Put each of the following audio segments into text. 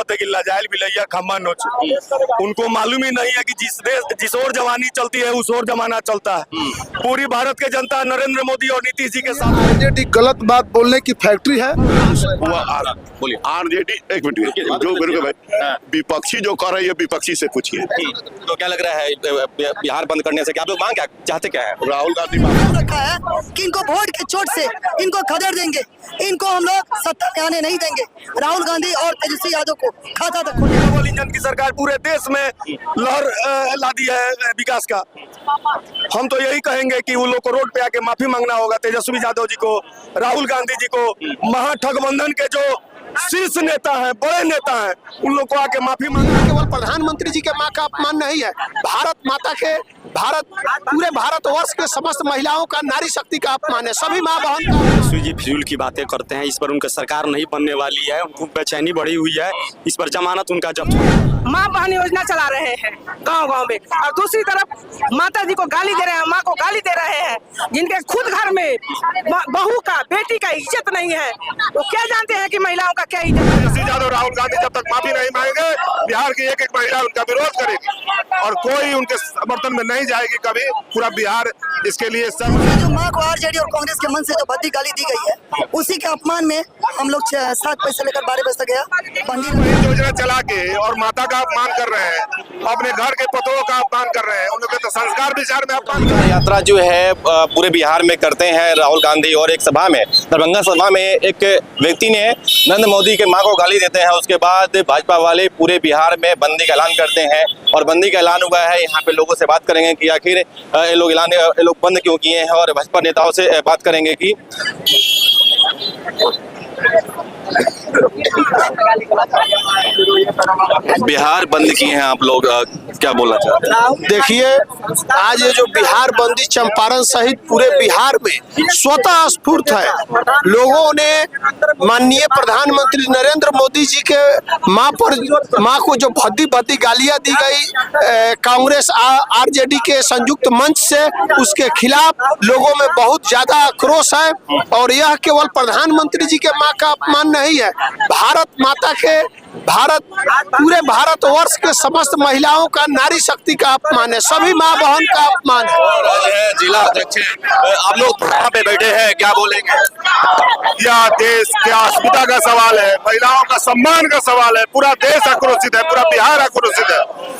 कहते हैं कि लजाइल बिलैया खम्मा नोच। उनको मालूम ही नहीं है कि जिस ओर जवानी चलती है उस ओर जमाना चलता है। पूरी भारत के जनता नरेंद्र मोदी और नीतीश जी के साथ। आरजेडी गलत बात बोलने की फैक्ट्री है। बोलिए आरजेडी, एक मिनट जो मेरे को भाई विपक्षी जो कर रही है विपक्षी से पूछिए। तो क्या लग रहा है बिहार बंद करने से क्या आप लोग मांग क्या चाहते क्या है? राहुल गांधी रखा है कि इनको वोट के चोट से इनको खदेड़ देंगे, इनको हम लोग सत्ता में आने नहीं देंगे। राहुल गांधी और तेजस्वी यादव को खाता तक खोले। डबल इंजन की सरकार पूरे देश में लहर ला दी है विकास का। हम तो यही कहेंगे कि उन लोग को रोड पे आके माफी मांगना होगा, तेजस्वी यादव जी को, राहुल गांधी जी को, महाठगबंधन के जो शीर्ष नेता हैं, बड़े नेता हैं, उन लोग को आके माफी मांगना। केवल प्रधानमंत्री जी के माँ का अपमान नहीं है, भारत माता के पूरे भारतवर्ष के समस्त महिलाओं का, नारी शक्ति का अपमान है। सभी माँ बहन का। जी फिजूल की बातें करते हैं, इस पर उनका सरकार नहीं बनने वाली है, उनको बेचैनी बढ़ी हुई है, इस पर जमानत उनका जब्त। माँ बहन योजना चला रहे हैं गांव-गांव में, और दूसरी तरफ माता जी को गाली दे रहे हैं, माँ को गाली दे रहे हैं, जिनके खुद घर में बहू का, बेटी का इज्जत नहीं है। वो क्या जानते हैं कि महिलाओं का क्या इज्जत है? तेजस्वी यादव राहुल गांधी जब तक माफी नहीं मांगेंगे, बिहार की एक एक महिला उनका विरोध करेगी और कोई उनके समर्थन में नहीं जाएगी कभी। पूरा बिहार इसके लिए सब। जो माँ को आरजेडी और कांग्रेस के मन से जो भद्दी गाली दी गई है, उसी के अपमान में हम लोग 7 बजे से लेकर 12 बजे तक गया योजना चला के और माता का अपमान कर रहे हैं, अपने घर के पतों का अपमान कर रहे हैं, उनके तो संस्कार विचार में अपमान कर रहे हैं। यात्रा जो है पूरे बिहार में करते हैं राहुल गांधी, और एक सभा में, दरभंगा सभा में एक व्यक्ति ने नरेंद्र मोदी के मां को गाली देते हैं, उसके बाद भाजपा वाले पूरे बिहार में बंदी का ऐलान करते हैं, और बंदी का ऐलान हुआ है। यहाँ पे लोगों से बात करेंगे कि आखिर ये लोग बंद क्यों किए हैं, और भाजपा नेताओं से बात करेंगे कि बिहार बंद किए हैं आप लोग, क्या बोलना चाहते हैं? देखिए, आज ये जो बिहार बंदी चंपारण सहित पूरे बिहार में स्वतः स्फूर्त है। लोगों ने माननीय प्रधानमंत्री नरेंद्र मोदी जी के माँ को जो भद्दी गालियां दी गई कांग्रेस आरजेडी के संयुक्त मंच से, उसके खिलाफ लोगों में बहुत ज्यादा आक्रोश है। और यह केवल प्रधानमंत्री जी के माँ का अपमान नहीं है, भारत माता के पूरे भारतवर्ष के समस्त महिलाओं का, नारी शक्ति का अपमान है। सभी माँ बहन का अपमान है। जिला अध्यक्ष आप लोग यहाँ पे बैठे हैं, क्या बोलेंगे? यह देश की अस्मिता का सवाल है, महिलाओं का सम्मान का सवाल है। पूरा देश आक्रोशित है, पूरा बिहार आक्रोशित है,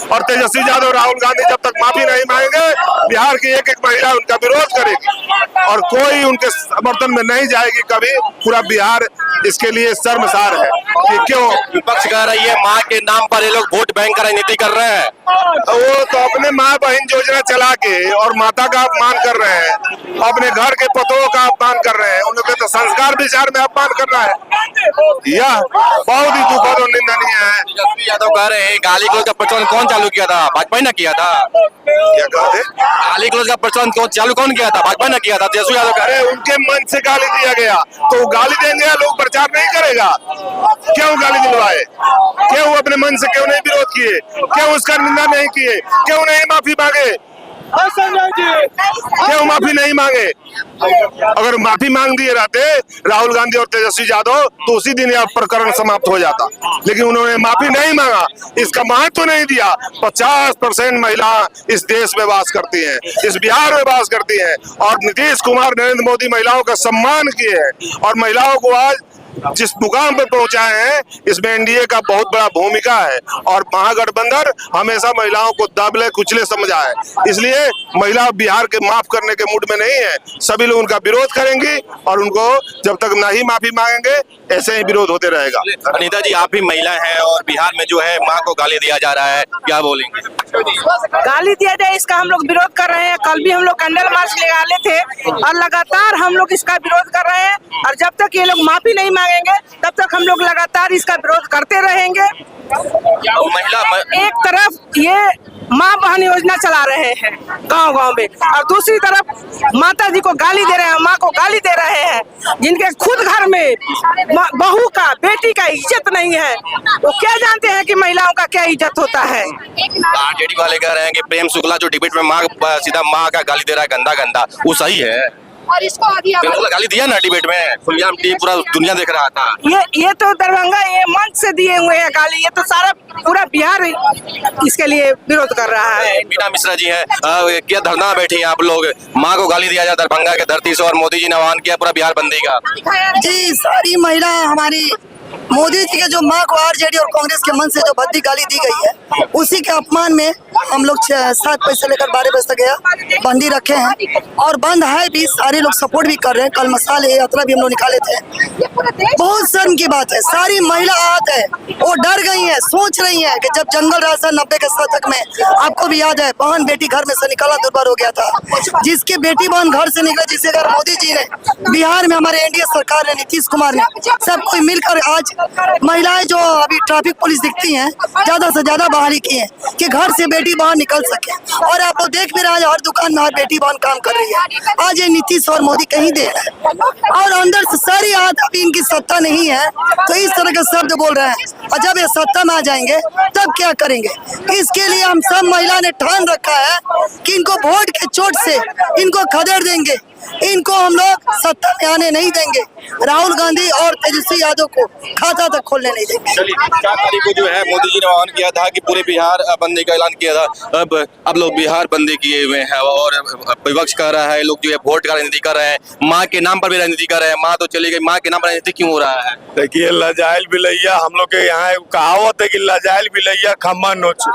और तेजस्वी यादव राहुल गांधी जब तक माफी नहीं मांगेंगे, बिहार की एक एक महिला उनका विरोध करेगी और कोई उनके समर्थन में नहीं जाएगी कभी। पूरा बिहार इसके लिए शर्मसार है कि क्यों विपक्ष कह रही है माँ के नाम पर ये लोग वोट बैंक का राजनीति कर रहे हैं। वो तो अपने माँ बहन योजना चला के और माता का अपमान कर रहे हैं, अपने घर के पतों का अपमान कर रहे हैं, उनके तो संस्कार विचार में अपमान कर रहा है। यह बहुत ही दुखद और निंदनीय है। तेजस्वी यादव कह रहे हैं गाली गलौज का प्रचलन कौन चालू किया था? भाजपा ने किया था। क्या कहते? गाली गलौज का प्रचलन चालू कौन किया था? भाजपा ने किया था। तेजस्वी यादव कह रहे हैं उनके मन से गाली दिया गया, तो वो गाली देंगे, लोग प्रचार नहीं करेगा। क्यों गाली दिलवाए? क्यों अपने मन से क्यों नहीं विरोध किए? क्यों उसका निंदा नहीं किए? क्यों नहीं माफी मांगे? क्यों माफी नहीं मांगे? अगर माफी मांग दिए रहते राहुल गांधी और तेजस्वी यादव, तो उसी दिन यह प्रकरण समाप्त हो जाता, लेकिन उन्होंने माफी नहीं मांगा, इसका महत्व तो नहीं दिया। 50% महिला इस देश में वास करती हैं, इस बिहार में वास करती हैं, और नीतीश कुमार, नरेंद्र मोदी महिलाओं का सम्मान किए हैं और महिलाओं को आज जिस मुकाम पर पहुंचाए हैं, इसमें एनडीए का बहुत बड़ा भूमिका है। और महागठबंधन हमेशा महिलाओं को दबले कुचले समझा है, इसलिए महिला बिहार के माफ करने के मूड में नहीं है। सभी लोग उनका विरोध करेंगे और उनको जब तक नहीं माफी मांगेंगे, ऐसे ही विरोध होते रहेगा। अनीता जी, आप भी महिला हैं और बिहार में जो है माँ को गाली दिया जा रहा है, क्या बोलेंगे? गाली दिया जाए इसका हम लोग विरोध कर रहे हैं। कल भी हम लोग कैंडल मार्च निकाले थे और लगातार हम लोग इसका विरोध कर रहे हैं, और जब तक ये लोग माफी नहीं मांगेंगे तब तक हम लोग लगातार इसका विरोध करते रहेंगे। महिला एक तरफ ये माँ बहन योजना चला रहे हैं गांव-गांव में, और दूसरी तरफ माता जी को गाली दे रहे हैं, माँ को गाली दे रहे हैं, जिनके खुद घर में बहू का, बेटी का इज्जत नहीं है। वो क्या जानते हैं कि महिलाओं का क्या इज्जत होता है? आरजेडी वाले कह रहे हैं कि प्रेम शुक्ला जो डिबेट में सीधा माँ का गाली दे रहा है, गंदा गंदा, वो सही है? और इसको अभी गाली दिया ना डिबेट में, खुलेआम पूरा दुनिया देख रहा था। ये तो दरभंगा ये मंच से दिए हुए हैं गाली, ये तो सारा पूरा बिहार इसके लिए विरोध कर रहा है। मीना मिश्रा जी हैं, क्या धरना बैठी हैं आप लोग, माँ को गाली दिया जाए दरभंगा के धरती से, और मोदी जी ने आह्वान किया पूरा बिहार बंदी का। जी सारी महिला हमारी मोदी जी के जो माँ को आरजेडी और कांग्रेस के मन से जो भद्दी गाली दी गई है, उसी के अपमान में हम लोग 7 बजे से लेकर 12 बजे तक गया बंदी रखे हैं, और बंद है भी, सारे लोग सपोर्ट भी कर रहे हैं। कल मसाले यात्रा भी हम लोग निकाले थे। बहुत शर्म की बात है, सारी महिला आहत है, वो डर गई है, सोच रही है कि जब जंगल राज था 90 के दशक में, आपको भी याद है, बहन बेटी घर में से निकाला दुर्भर हो गया था। जिसकी बेटी बहन घर से निकले, जिसे अगर मोदी जी ने बिहार में, हमारे एनडीए सरकार ने, नीतीश कुमार ने, सब कोई मिलकर आज महिलाएं जो अभी ट्रैफिक पुलिस दिखती हैं, ज्यादा से ज्यादा बहाली की है कि घर से बेटी बहन निकल सके। और आप लोग देख भी रहे हैं, हर दुकान में हर बेटी बहन काम कर रही है। आज ये नीतीश और मोदी कहीं दे रहे हैं, और अंदर से सारी आदत, अभी इनकी सत्ता नहीं है तो इस तरह के शब्द बोल रहे हैं, और जब ये सत्ता में आ जाएंगे तब क्या करेंगे। इसके लिए हम सब महिला ने ठान रखा है कि इनको वोट के चोट से इनको खदेड़ देंगे, इनको हम लोग सत्ता में आने नहीं देंगे, राहुल गांधी और तेजस्वी यादव को खाता तक खोलने नहीं देंगे। चलिए, 4 तारीख को जो है मोदी जी ने आह्वान किया था कि पूरे बिहार बंदी का ऐलान किया था। अब लोग बिहार बंदी किए हुए हैं, और विपक्ष कह रहा है लोग जो है वोट का राजनीति कर रहे हैं, माँ के नाम पर भी राजनीति कर रहे हैं। माँ तो चली गई, माँ के नाम पर राजनीति क्यों हो रहा है? देखिए, लजाइल बिलैया, हम लोग के यहाँ कहावत है कि लजाइल बिलैया खम्मा नोच।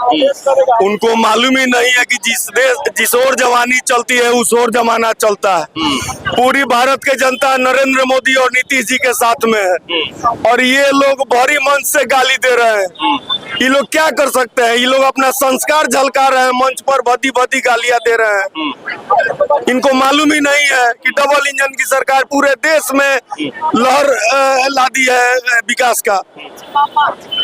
उनको मालूम ही नहीं है कि जिस ओर जवानी चलती है उस ओर जमाना चलता है। पूरी भारत के जनता नरेंद्र मोदी और नीतीश जी के साथ में है, और ये लोग भारी मंच से गाली दे रहे हैं। ये लोग क्या कर सकते हैं? ये लोग अपना संस्कार झलका रहे हैं, मंच पर भद्दी भद्दी गालियां दे रहे हैं। इनको मालूम ही नहीं है कि डबल इंजन की सरकार पूरे देश में लहर ला दी है विकास का।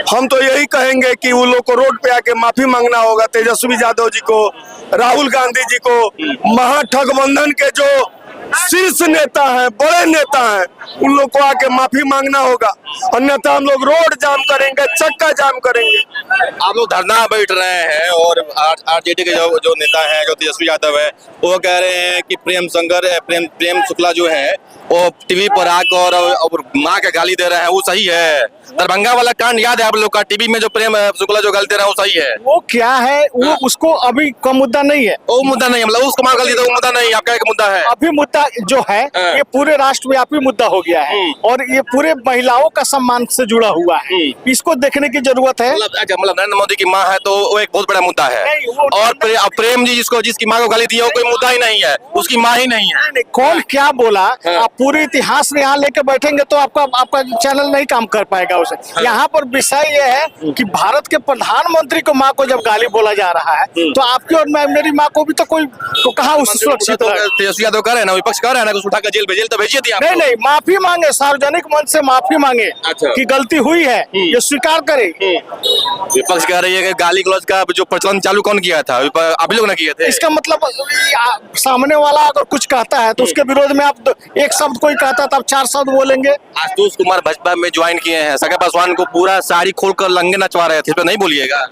हम तो यही कहेंगे कि वो लोग को रोड पे आके माफी मांगना होगा, तेजस्वी यादव जी को, राहुल गांधी जी को, महाठगबंधन के जो शीर्ष नेता हैं, बड़े नेता हैं, उन लोग को आके माफी मांगना होगा, अन्यथा हम लोग रोड जाम करेंगे, चक्का जाम करेंगे। आप लोग धरना बैठ रहे हैं, और आरजेडी के जो नेता हैं, जो तेजस्वी यादव है, वो कह रहे हैं कि प्रेम शुक्ला जो है वो टीवी पर आकर और माँ का गाली दे रहे हैं, वो सही है? दरभंगा वाला कांड याद है आप लोग का, टीवी में जो प्रेम शुक्ला जो गाली दे रहा है वो सही है? वो क्या है, वो उसको अभी का मुद्दा नहीं है, वो मुद्दा नहीं है, मतलब उसको माँ गाली दे, वो मुद्दा नहीं, आपका एक मुद्दा है। अभी मुद्दा जो है ये पूरे राष्ट्रव्यापी मुद्दा हो गया है, और ये पूरे महिलाओं का सम्मान से जुड़ा हुआ है, इसको देखने की जरूरत है। मतलब नरेंद्र मोदी की माँ है तो वो एक बहुत बड़ा मुद्दा है, और प्रेम जी जिसकी माँ को गाली दी है वो कोई मुद्दा ही नहीं है, उसकी माँ ही नहीं है। कौन क्या बोला, आप पूरे इतिहास में यहाँ लेके बैठेंगे तो आपका चैनल नहीं काम कर पाएगा उसे। यहाँ पर विषय ये है कि भारत के प्रधानमंत्री को माँ को जब गाली बोला जा रहा है, तो आपकी और मेरी माँ को भी तो कोई तो कहाँ उससे सुरक्षित है? तेजस्वी यादव कह रहे हैं ना, विपक्ष कह रहे हैं ना, उठा कर जेल तो भेजिए दिया। नहीं, माफी मांगे, सार्वजनिक मंच से माफी मांगे कि गलती हुई है, ये स्वीकार करे। विपक्ष कह रही है कि गाली गलौज का जो प्रचलन चालू कौन किया था? आप लोग ने किए थे। इसका मतलब सामने वाला अगर कुछ कहता है तो उसके विरोध में आप एक शब्द कोई कहता है तो आप 4 शब्द बोलेंगे। आशुतोष कुमार भाजपा में ज्वाइन किए हैं, सगा पासवान को पूरा साड़ी खोलकर लंगे नचवा रहे थे, इस पर नहीं बोलिएगा।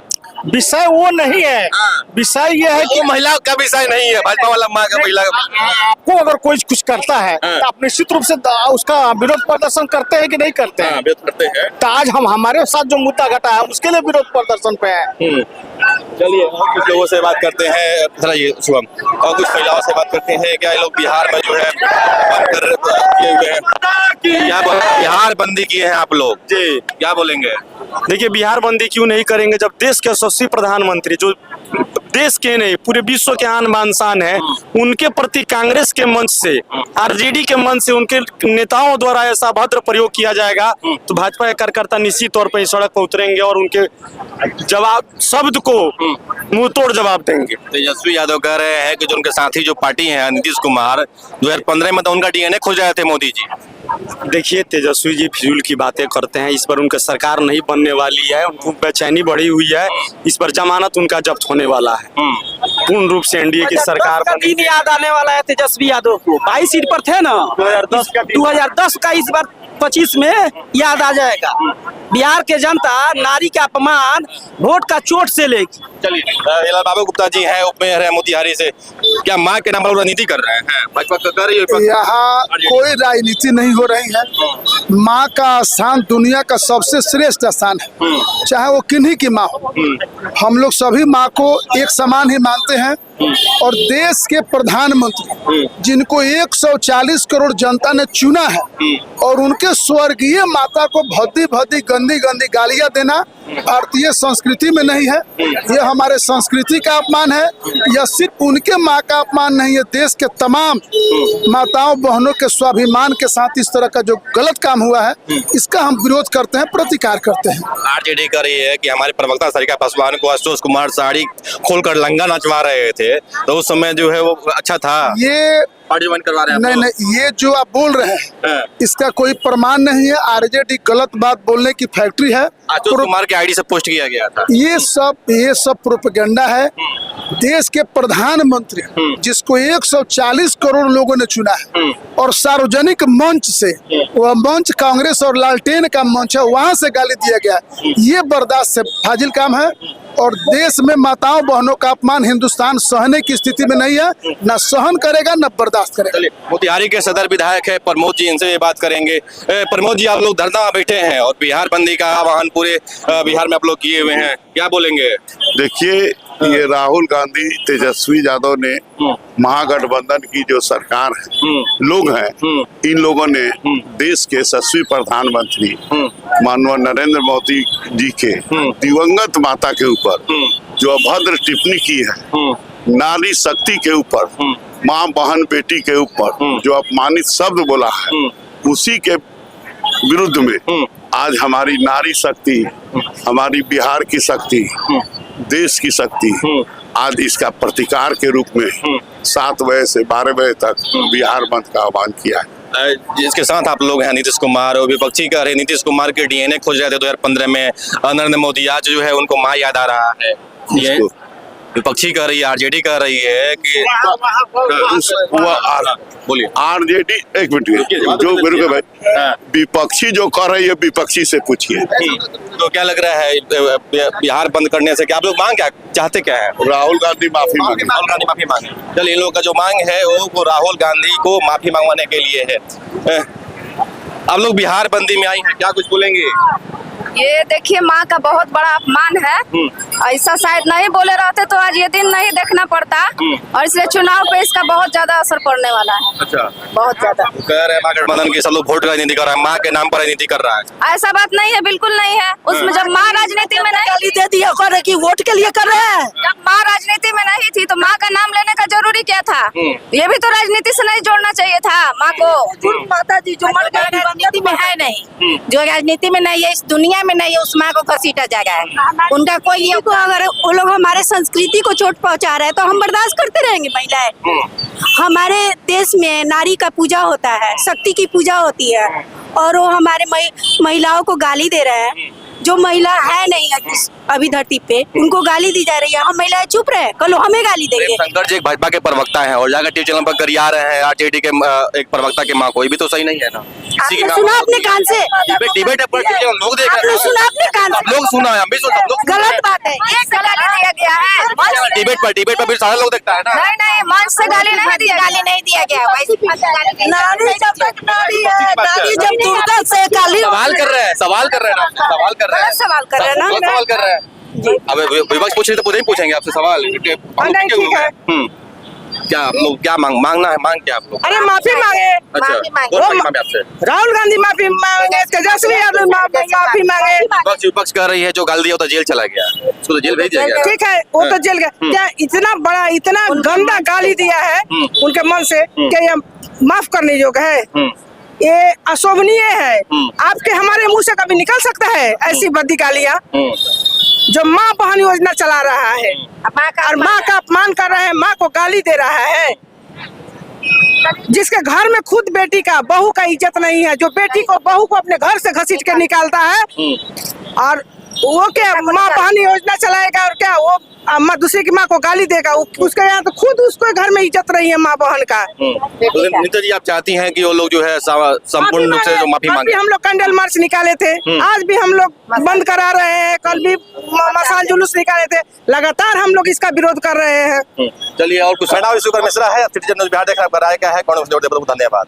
विषय वो नहीं है, विषय ये है कि महिला का विषय नहीं है, भाजपा वाला माँ का महिला। आपको अगर कोई कुछ करता है तो आप निश्चित रूप से उसका विरोध प्रदर्शन करते हैं कि नहीं करते हैं? विरोध करते हैं। तो आज हम हमारे साथ जो मुद्दा घटा है उसके लिए विरोध प्रदर्शन पे है। चलिए, कुछ लोगों से बात करते हैं, जरा ये शुभम, और कुछ महिलाओं से बात करते हैं। क्या लोग बिहार में जो है किए हुए हैं, क्या बिहार बंदी किए हैं आप लोग जी, क्या बोलेंगे? देखिए, बिहार बंदी क्यों नहीं करेंगे जब देश के यशस्वी प्रधानमंत्री, जो देश के नहीं पूरे विश्व के आन बान शान है, उनके प्रति कांग्रेस के मंच से, आरजेडी के मंच से उनके नेताओं द्वारा ऐसा भद्र प्रयोग किया जाएगा तो भाजपा के कार्यकर्ता निश्चित तौर पर सड़क पर उतरेंगे और उनके जवाब शब्द को मुंह तोड़ जवाब देंगे। तेजस्वी यादव कह रहे हैं कि जो उनके साथी जो पार्टी है नीतीश कुमार, 2015 में तो उनका डीएनए खो जाए थे मोदी जी। देखिए, तेजस्वी जी फिजूल की बातें करते हैं, इस पर उनकी सरकार नहीं बनने वाली है, उनको बेचैनी बढ़ी हुई है, इस पर जमानत उनका जब्त होने वाला है। पूर्ण रूप से एनडीए की सरकार का दिन याद आने वाला है तेजस्वी यादव को। 22 सीट पर थे ना, 2010 का इस बार 2025 में याद आ जाएगा। बिहार के जनता नारी का अपमान वोट का चोट से लेगी। चलिए हिलाल बाबू गुप्ता जी हैं, उप मेयर है मोतिहारी से, क्या माँ के नाम पर राजनीति कर रहे हैं? भाजपा कर रही है? यहाँ कोई राजनीति नहीं हो रही है। माँ का स्थान दुनिया का सबसे श्रेष्ठ स्थान है, चाहे वो किन्हीं की माँ हो। हम लोग सभी माँ को एक समान ही मानते हैं और देश के प्रधानमंत्री जिनको 140 करोड़ जनता ने चुना है और उनके स्वर्गीय माता को भद्दी भद्दी गंदी गंदी गालियां देना भारतीय संस्कृति में नहीं है। ये हमारे संस्कृति का अपमान है। यह सिर्फ उनके माँ का अपमान नहीं है, देश के तमाम माताओं बहनों के स्वाभिमान के साथ इस तरह का जो गलत काम हुआ है इसका हम विरोध करते हैं, प्रतिकार करते हैं। आरजेडी कर रही है कि हमारे प्रवक्ता सरिता पासवान को आशुतोष कुमार साड़ी खोलकर लंगा नचवा रहे थे, तो उस समय जो है वो अच्छा था। ये पार्टी ज्वाइन करवा रहे हैं नहीं, ये जो आप बोल रहे हैं इसका कोई प्रमाण नहीं है। आरजेडी गलत बात बोलने की फैक्ट्री है। आशुतोष कुमार के आईडी से पोस्ट किया गया था। ये सब प्रोपेगेंडा है। देश के प्रधानमंत्री जिसको 140 करोड़ लोगों ने चुना है और सार्वजनिक मंच से, वह मंच कांग्रेस और लालटेन का मंच है, वहां से गाली दिया गया, ये बर्दाश्त से फाजिल काम है। और देश में माताओं बहनों का अपमान हिंदुस्तान सहने की स्थिति में नहीं है, न सहन करेगा न बर्दाश्त करेगा। मोतिहारी के सदर विधायक है प्रमोद जी, इनसे ये बात करेंगे। प्रमोद जी, आप लोग धरना में बैठे हैं और बिहार बंदी का आह्वान पूरे बिहार में आप लोग किए हुए हैं, क्या बोलेंगे? देखिए, ये राहुल गांधी तेजस्वी यादव ने महागठबंधन की जो सरकार है, लोग हैं, इन लोगों ने देश के यशस्वी प्रधानमंत्री माननीय नरेंद्र मोदी जी के दिवंगत माता के ऊपर जो अभद्र टिप्पणी की है, नारी शक्ति के ऊपर, माँ बहन बेटी के ऊपर जो अपमानित शब्द बोला है, उसी के विरुद्ध में आज हमारी नारी शक्ति, हमारी बिहार की शक्ति, देश की शक्ति आज इसका प्रतिकार के रूप में 7 बजे से 12 बजे तक बिहार बंद का आह्वान किया है। जिसके साथ आप लोग हैं नीतीश कुमार, और विपक्षी कर रहे नीतीश कुमार के डीएनए खोज रहे थे 2015 में नरेंद्र मोदी, आज जो है उनको माँ याद आ रहा है। ये विपक्षी कर रही है, आरजेडी कर रही है कि बोलिए। आरजेडी, एक मिनट, जो मेरे को भाई विपक्षी जो कर रही है विपक्षी से पूछिए। तो क्या लग रहा है बिहार बंद करने से, क्या आप लोग मांग क्या चाहते, क्या है? राहुल गांधी माफी मांगे। राहुल गांधी माफी मांगे। चलिए, इन लोगों का जो मांग है वो राहुल गांधी को माफी मांगवाने के लिए है। आप लोग बिहार बंदी में आई हैं, क्या कुछ बोलेंगे? ये देखिए, माँ का बहुत बड़ा अपमान है। ऐसा शायद नहीं बोले रहते तो आज ये दिन नहीं देखना पड़ता, और इसलिए चुनाव पे इसका बहुत ज्यादा असर पड़ने वाला है। अच्छा, बहुत ज्यादा। कह रहे हैं महागठबंधन के सब लोग वोट राजनीति कर रहा है, माँ के नाम पर राजनीति कर रहा है। ऐसा बात नहीं है, बिल्कुल नहीं है। उसमें जब माँ राजनीति में नहीं दे दिया कर कि वोट के लिए कर रहे हैं, जब माँ राजनीति में नहीं थी तो माँ का नाम लेने का जरूरी क्या था? ये भी तो राजनीति से नहीं जोड़ना चाहिए था माँ को। माता जी जो राजनीति में है नहीं, जो राजनीति में नहीं है, इस दुनिया में नहीं है, उस माँ को घसीटा जाएगा। उनका कोई ये, अगर वो लोग हमारे संस्कृति को चोट पहुंचा रहे हैं तो हम बर्दाश्त करते रहेंगे। महिलाएं, हमारे देश में नारी का पूजा होता है, शक्ति की पूजा होती है, और वो हमारे महिलाओं को गाली दे रहे हैं। जो महिला है नहीं अभी धरती पे, उनको गाली दी जा रही है। हम महिलाएं चुप रहे, कल हमें गाली देंगे। शंकर जी एक भाजपा के प्रवक्ता हैं और जाकर टीवी चैनल पर गरिया रहे हैं आरजेडी के एक प्रवक्ता के मां को, ये भी तो सही नहीं है ना? आपने सुना अपने कान से? डिबेट है, लोग देख रहे हैं। सुना अपने कान से? लोग सुना है, हम भी सुना। गलत बात है, एक से गाली दिया गया है डिबेट पर भी सारे लोग देखता है ना। नहीं, मंच से गाली नहीं दिया गया। नारी जब तक नारी है, नारी जब दुर्गा से गाली। सवाल कर रहे हैं सवाल कर रहे हैं सवाल कर रहे हैं। अब विपक्ष पूछ रहे तो पूछेंगे आपसे सवाल। क्या आप लोग क्या मांगना है, मांग क्या आप लोग? अरे माफी मांगे। अच्छा, मांगे आपसे? राहुल गांधी माफी मांगे, तेजस्वी यादव माफी मांगे। विपक्ष कर रही है जो गाली दिया तो जेल चला गया, उसको तो जेल भेज दिया गया। ठीक है, वो तो जेल गया। क्या इतना बड़ा, इतना गंदा गाली दिया है उनके मन से, क्या ये माफ करने योग्य है? ये अशोभनीय है। आपके हमारे मुंह से कभी निकल सकता है ऐसी बदी गालियां? जो माँ बहन योजना चला रहा है और माँ का अपमान कर रहा है, माँ को गाली दे रहा है, जिसके घर में खुद बेटी का, बहू का इज्जत नहीं है, जो बेटी को, बहू को अपने घर से घसीट के निकालता है और वो क्या माँ बहन योजना चलाएगा और क्या वो माँ दूसरे की माँ को गाली देगा, उसके यहाँ तो खुद उसको घर में इज्जत रही है माँ बहन का। तो नीता जी, आप चाहती हैं कि वो लोग जो है संपूर्ण रूप से जो माफी कल भी मांगे? हम लोग कैंडल मार्च निकाले थे, आज भी हम लोग बंद करा रहे हैं, कल भी मसान जुलूस निकाले थे, लगातार हम लोग इसका विरोध कर रहे हैं। चलिए, और कुछ? मैडम, विश्वकर मिश्रा है, सिटीजन न्यूज़ बिहार देख रहे हैं। आपका राय क्या है? कौन धन्यवाद।